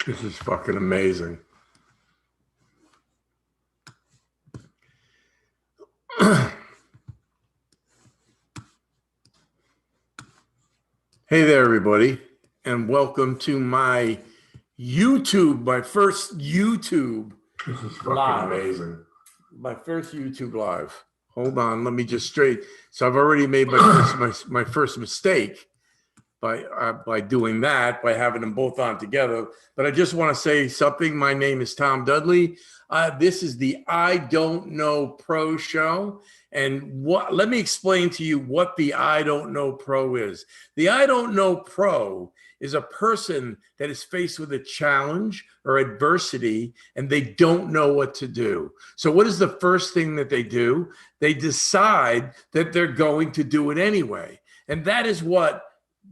This is fucking amazing. Hey there, everybody, and welcome to my YouTube, my first YouTube. This is fucking amazing. My first YouTube live. Hold on, let me just straight. So I've already made my first mistake by doing that, by having them both on together. But I just want to say something. My name is Tom Dudley. This is the I Don't Know Pro show. And let me explain to you what the I Don't Know Pro is. The I Don't Know Pro is a person that is faced with a challenge or adversity and they don't know what to do. So what is the first thing that they do? They decide that they're going to do it anyway. And that is what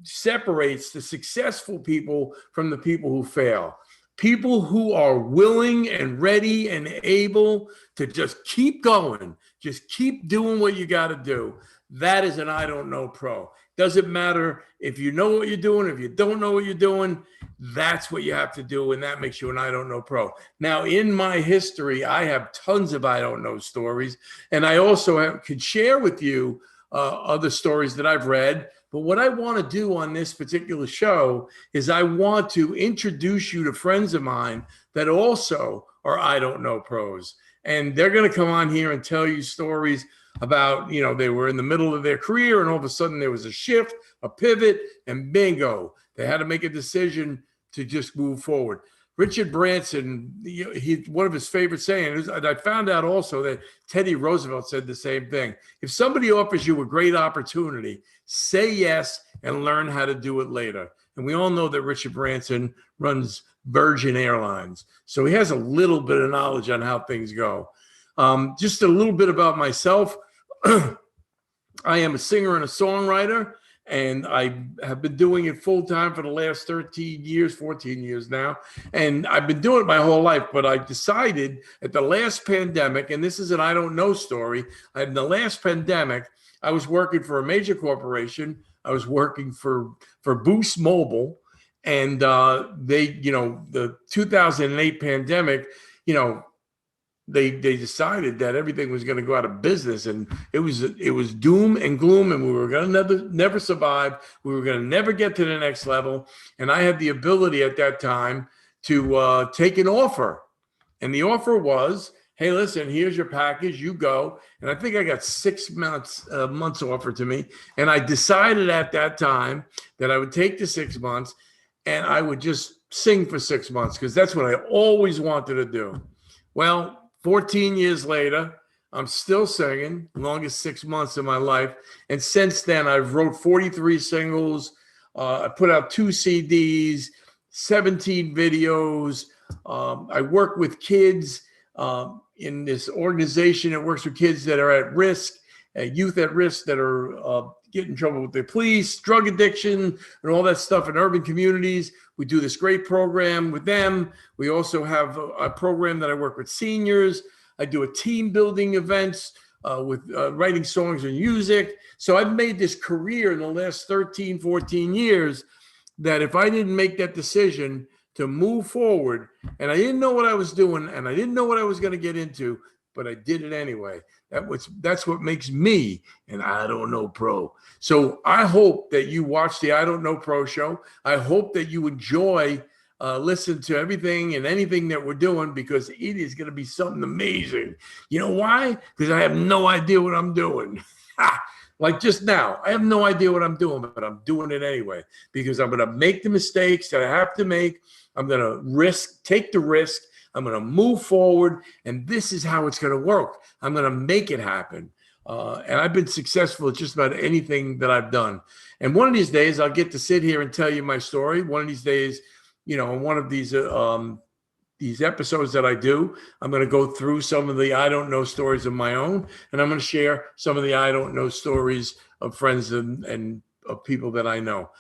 separates the successful people from the people who fail. People who are willing and ready and able to just keep going, just keep doing what you got to do. That is an I Don't Know Pro. Doesn't matter if you know what you're doing, if you don't know what you're doing, that's what you have to do, and that makes you an I Don't Know Pro. Now, in my history, I have tons of I Don't Know stories, and I also could share with you other stories that I've read. But what I want to do on this particular show is I want to introduce you to friends of mine that also are I Don't Know Pros. And they're going to come on here and tell you stories about, they were in the middle of their career and all of a sudden there was a shift, a pivot, and bingo, they had to make a decision to just move forward. Richard Branson, one of his favorite sayings, and I found out also that Teddy Roosevelt said the same thing. If somebody offers you a great opportunity, say yes and learn how to do it later. And we all know that Richard Branson runs Virgin Airlines. So he has a little bit of knowledge on how things go. Just a little bit about myself. I am a singer and a songwriter. And I have been doing it full time for the last 13 years, 14 years now. And I've been doing it my whole life. But I decided at the last pandemic, and this is an I don't know story. In the last pandemic, I was working for a major corporation. I was working for Boost Mobile. And the 2008 pandemic, they decided that everything was going to go out of business, and it was doom and gloom, and we were going to never survive. We were going to never get to the next level. And I had the ability at that time to take an offer, and the offer was, hey, listen, here's your package, you go. And I think I got 6 months offered to me, and I decided at that time that I would take the 6 months, and I would just sing for 6 months because that's what I always wanted to do. Well, 14 years later, I'm still singing, longest 6 months of my life. And since then, I've wrote 43 singles. I put out 2 CDs, 17 videos. I work with kids in this organization that works with kids that are at risk, youth at risk that are getting in trouble with the police, drug addiction, and all that stuff in urban communities. We do this great program with them. We also have a program that I work with seniors. I do a team building events with writing songs and music. So I've made this career in the last 13, 14 years that if I didn't make that decision to move forward, and I didn't know what I was doing, and I didn't know what I was going to get into, but I did it anyway. That's what makes me an I Don't Know Pro. So I hope that you watch the I Don't Know Pro show. I hope that you enjoy listen to everything and anything that we're doing, because it is going to be something amazing. You know why? Because I have no idea what I'm doing. Like just now, I have no idea what I'm doing, but I'm doing it anyway because I'm going to make the mistakes that I have to make. I'm going to take the risk. I'm going to move forward, and this is how it's going to work. I'm going to make it happen. And I've been successful at just about anything that I've done. And one of these days, I'll get to sit here and tell you my story. One of these days, in one of these episodes that I do, I'm going to go through some of the I don't know stories of my own, and I'm going to share some of the I don't know stories of friends and of people that I know.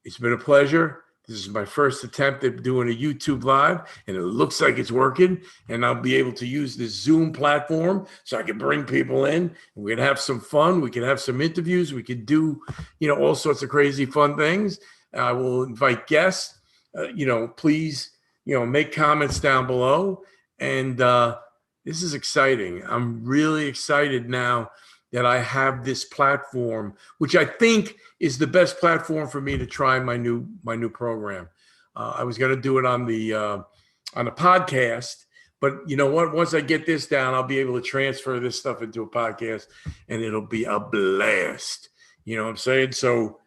It's been a pleasure. This is my first attempt at doing a YouTube live, and it looks like it's working. And I'll be able to use this Zoom platform so I can bring people in, and we can have some fun. We can have some interviews. We can do, all sorts of crazy fun things. I will invite guests. Please make comments down below. And this is exciting. I'm really excited now that I have this platform, which I think is the best platform for me to try my new program. I was going to do it on the podcast, but you know what? Once I get this down, I'll be able to transfer this stuff into a podcast, and it'll be a blast. You know what I'm saying? So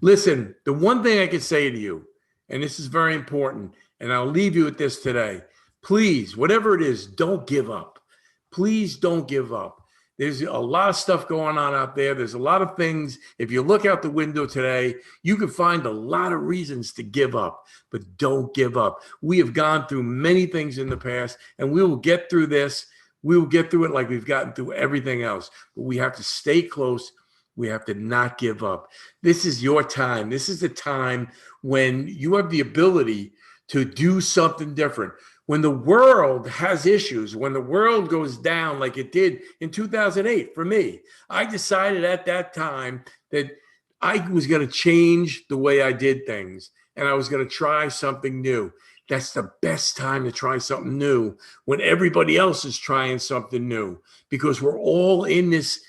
listen, the one thing I can say to you, and this is very important, and I'll leave you with this today. Please, whatever it is, don't give up. Please don't give up. There's a lot of stuff going on out there. There's a lot of things. If you look out the window today, you can find a lot of reasons to give up, but don't give up. We have gone through many things in the past, and we will get through this. We will get through it like we've gotten through everything else, but we have to stay close. We have to not give up. This is your time. This is the time when you have the ability to do something different. When the world has issues, when the world goes down like it did in 2008 for me, I decided at that time that I was going to change the way I did things, and I was going to try something new. That's the best time to try something new, when everybody else is trying something new, because we're all in this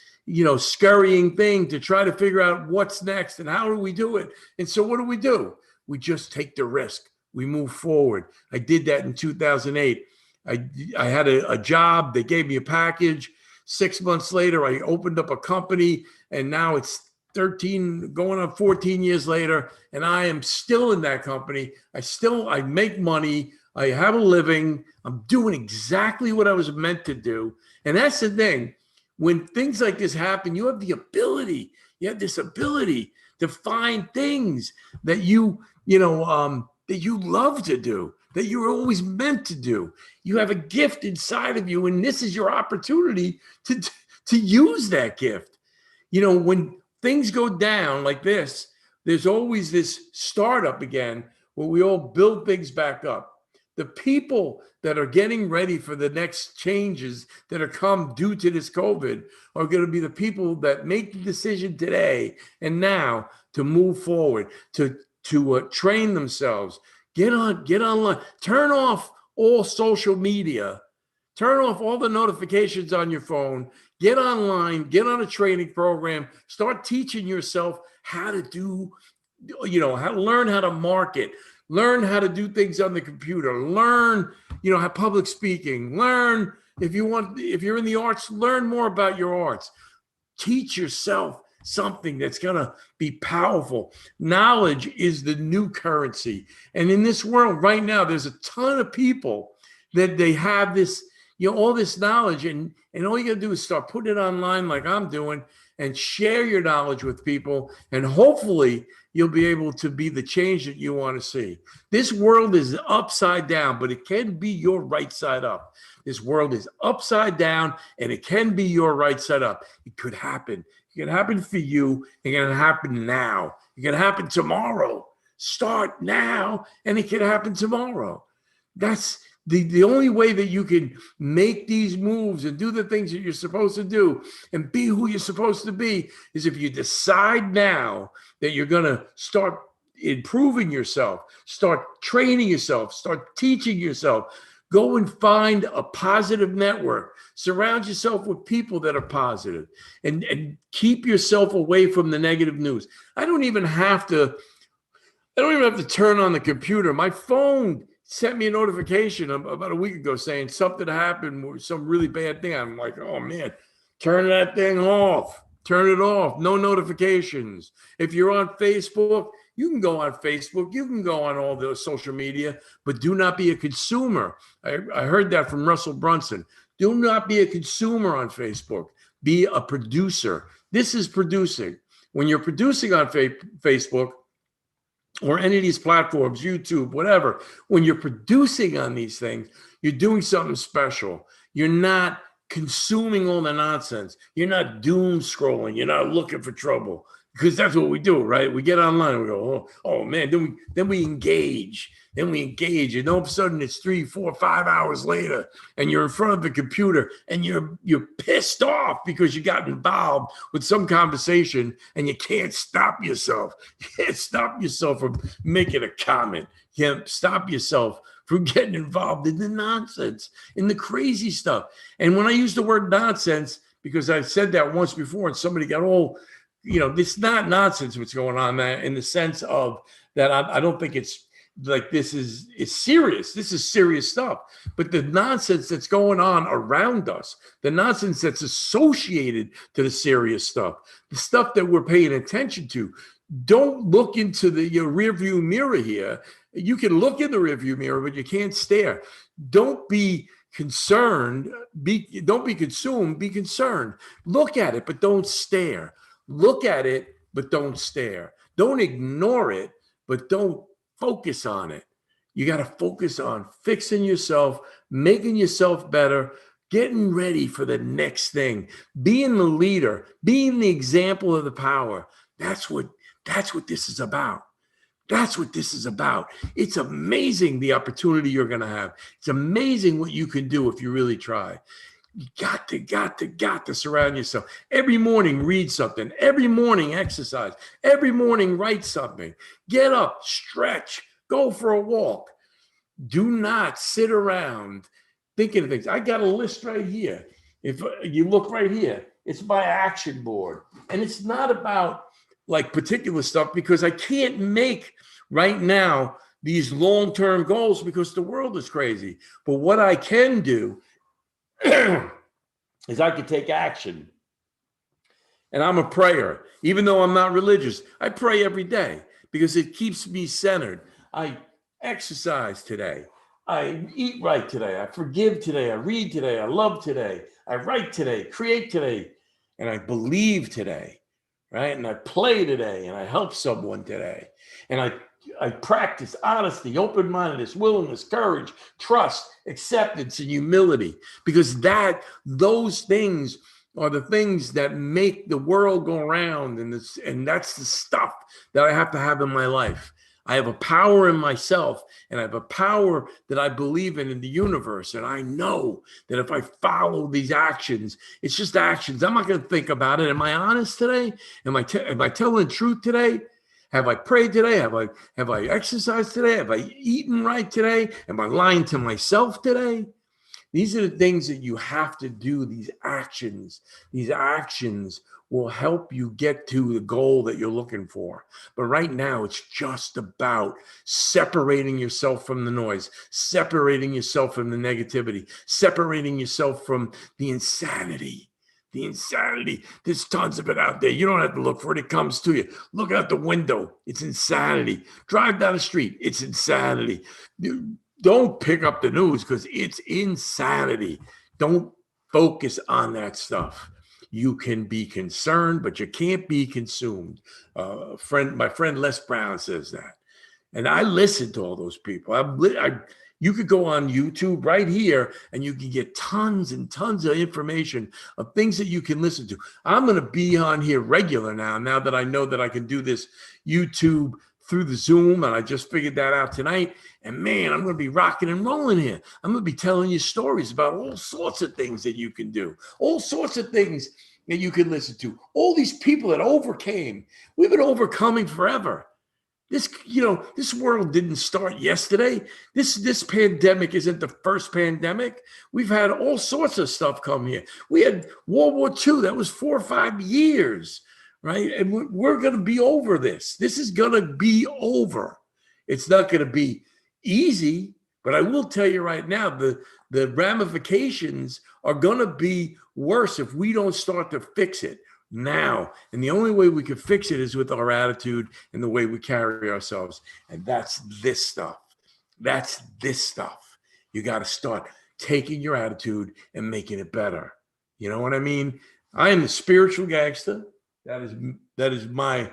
scurrying thing to try to figure out what's next and how do we do it. And so what do? We just take the risk. We move forward. I did that in 2008. I had a job. They gave me a package. 6 months later, I opened up a company, and now it's 13, going on 14 years later, and I am still in that company. I make money. I have a living. I'm doing exactly what I was meant to do. And that's the thing. When things like this happen, you have this ability to find things that you love to do, that you were always meant to do. You have a gift inside of you, and this is your opportunity to use that gift. When things go down like this, there's always this startup again where we all build things back up. The people that are getting ready for the next changes that are come due to this COVID are going to be the people that make the decision today and now to move forward, to train themselves, get online, turn off all social media, turn off all the notifications on your phone, get online, get on a training program, start teaching yourself how to do, how to learn how to market, learn how to do things on the computer, learn, how public speaking, learn if you're in the arts, learn more about your arts, teach yourself something that's going to be powerful. Knowledge is the new currency. And in this world right now, there's a ton of people that they have this, all this knowledge, and all you got to do is start putting it online like I'm doing and share your knowledge with people. And hopefully you'll be able to be the change that you want to see. This world is upside down, but it can be your right side up. This world is upside down, and it can be your right side up. It could happen. It can happen for you. It can happen now. It can happen tomorrow. Start now, and it can happen tomorrow. That's the only way that you can make these moves and do the things that you're supposed to do and be who you're supposed to be is if you decide now that you're going to start improving yourself, start training yourself, start teaching yourself. Go and find a positive network. Surround yourself with people that are positive, and keep yourself away from the negative news. I don't even have to turn on the computer. My phone sent me a notification about a week ago saying something happened, some really bad thing. I'm like, oh man, turn that thing off. Turn it off. No notifications. If you're on Facebook, you can go on Facebook. You can go on all the social media, but do not be a consumer. I heard that from Russell Brunson. Do not be a consumer on Facebook. Be a producer. This is producing. When you're producing on Facebook or any of these platforms, YouTube, whatever, when you're producing on these things, you're doing something special. You're not consuming all the nonsense. You're not doom scrolling. You're not looking for trouble, because that's what we do, right? We get online and we go, oh man, then we engage. And all of a sudden it's 3, 4, 5 hours later, and you're in front of the computer and you're pissed off because you got involved with some conversation and you can't stop yourself. You can't stop yourself from making a comment. You can't stop yourself from getting involved in the nonsense, in the crazy stuff. And when I use the word nonsense, because I've said that once before and somebody got all, it's not nonsense what's going on there, in the sense of that I don't think it's like it's serious. This is serious stuff. But the nonsense that's going on around us, the nonsense that's associated to the serious stuff, the stuff that we're paying attention to, don't look into your rearview mirror here. You can look in the rearview mirror, but you can't stare. Don't be concerned. Don't be consumed. Be concerned. Look at it, but don't stare. Look at it, but don't stare. Don't ignore it, but don't focus on it. You got to focus on fixing yourself, making yourself better, getting ready for the next thing, being the leader, being the example of the power. That's what this is about. That's what this is about. It's amazing the opportunity you're going to have. It's amazing what you can do if you really try. You got to surround yourself. Every morning, read something. Every morning, exercise. Every morning, write something. Get up, stretch, go for a walk. Do not sit around thinking of things. I got a list right here. If you look right here, it's my action board. And it's not about like particular stuff, because I can't make right now these long-term goals because the world is crazy. But what I can do is I can take action. And I'm a prayer. Even though I'm not religious, I pray every day because it keeps me centered. I exercise today. I eat right today. I forgive today. I read today. I love today. I write today, create today, and I believe today. Right? And I play today, and I help someone today. And I practice honesty, open-mindedness, willingness, courage, trust, acceptance, and humility, because those things are the things that make the world go around. And that's the stuff that I have to have in my life. I have a power in myself, and I have a power that I believe in the universe. And I know that if I follow these actions, it's just actions. I'm not going to think about it. Am I honest today? Am I telling the truth today? Have I prayed today? Have I exercised today? Have I eaten right today? Am I lying to myself today? These are the things that you have to do. These actions will help you get to the goal that you're looking for. But right now, it's just about separating yourself from the noise, separating yourself from the negativity, separating yourself from the insanity. The insanity. There's tons of it out there. You don't have to look for it. It comes to you. Look out the window. It's insanity. Drive down the street. It's insanity. Don't pick up the news because it's insanity. Don't focus on that stuff. You can be concerned, but you can't be consumed. My friend Les Brown says that. And I listen to all those people. You could go on YouTube right here and you can get tons and tons of information of things that you can listen to. I'm going to be on here regular now that I know that I can do this YouTube through the Zoom, and I just figured that out tonight. And man, I'm going to be rocking and rolling here. I'm going to be telling you stories about all sorts of things that you can do, all sorts of things that you can listen to. All these people that overcame. We've been overcoming forever. This world didn't start yesterday. This pandemic isn't the first pandemic. We've had all sorts of stuff come here. We had World War II. That was 4 or 5 years, right? And we're going to be over this. This is going to be over. It's not going to be easy, but I will tell you right now, the ramifications are going to be worse if we don't start to fix it now. And the only way we can fix it is with our attitude and the way we carry ourselves. And that's this stuff. That's this stuff. You got to start taking your attitude and making it better. You know what I mean? I am the spiritual gangster. That is my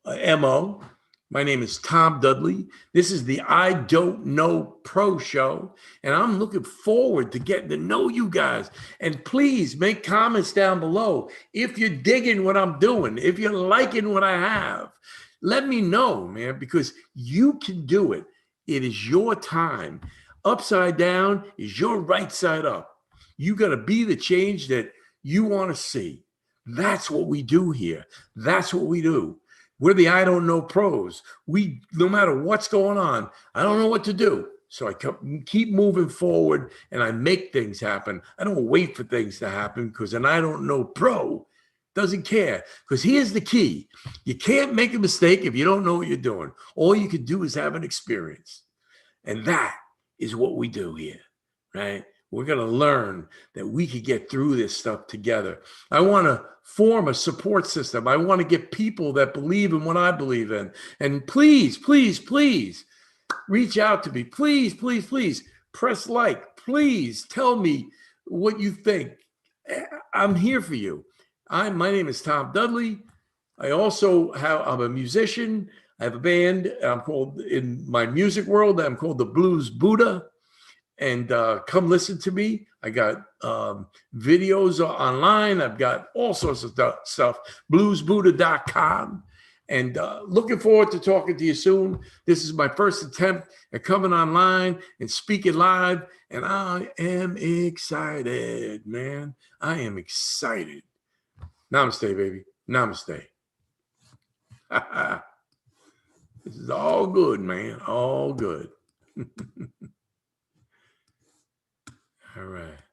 MO. My name is Tom Dudley. This is the I Don't Know Pro Show, and I'm looking forward to getting to know you guys. And please make comments down below if you're digging what I'm doing, if you're liking what I have. Let me know, man, because you can do it. It is your time. Upside down is your right side up. You got to be the change that you want to see. That's what we do here. That's what we do. We're the I Don't Know pros. No matter what's going on, I don't know what to do. So I keep moving forward and I make things happen. I don't wait for things to happen because then I don't know pro. Doesn't care. Because here's the key. You can't make a mistake if you don't know what you're doing. All you can do is have an experience. And that is what we do here, right? We're going to learn that we can get through this stuff together. I want to form a support system. I want to get people that believe in what I believe in. And please, please, please reach out to me. Please, please, please press like. Please tell me what you think. I'm here for you. My name is Tom Dudley. I'm a musician. I have a band. I'm called, in my music world, I'm called the Blues Buddha. And come listen to me. I got videos online. I've got all sorts of stuff. BluesBuddha.com. And looking forward to talking to you soon. This is my first attempt at coming online and speaking live. And I am excited, man. I am excited. Namaste, baby. Namaste. This is all good, man. All good. All right.